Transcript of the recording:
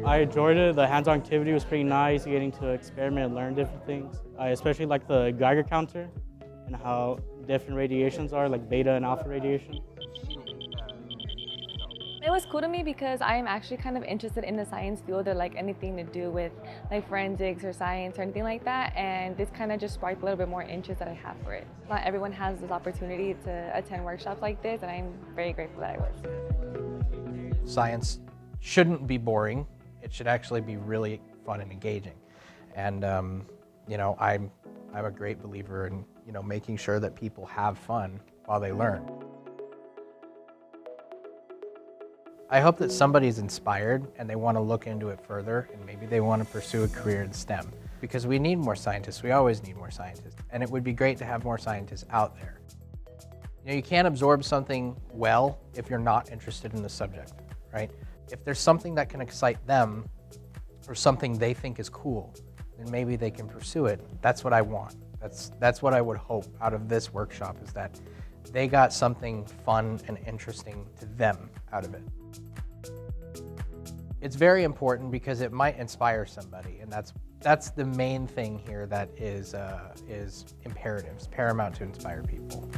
I enjoyed it. The hands-on activity was pretty nice, getting to experiment and learn different things. I especially like the Geiger counter and how different radiations are, like beta and alpha radiation. It was cool to me because I am actually kind of interested in the science field or like anything to do with like forensics or science or anything like that, and this kind of just sparked a little bit more interest that I have for it. Not everyone has this opportunity to attend workshops like this, and I'm very grateful that I was. Science shouldn't be boring. It should actually be really fun and engaging. And you know, I'm a great believer in, you know, making sure that people have fun while they learn. I hope that somebody's inspired and they want to look into it further, and maybe they want to pursue a career in STEM, because we need more scientists. We always need more scientists, and it would be great to have more scientists out there. You know, you can't absorb something well if you're not interested in the subject, right? If there's something that can excite them or something they think is cool, then maybe they can pursue it. That's what I want. That's what I would hope out of this workshop, is that they got something fun and interesting to them out of it. It's very important because it might inspire somebody, and that's the main thing here that is imperative. It's paramount to inspire people.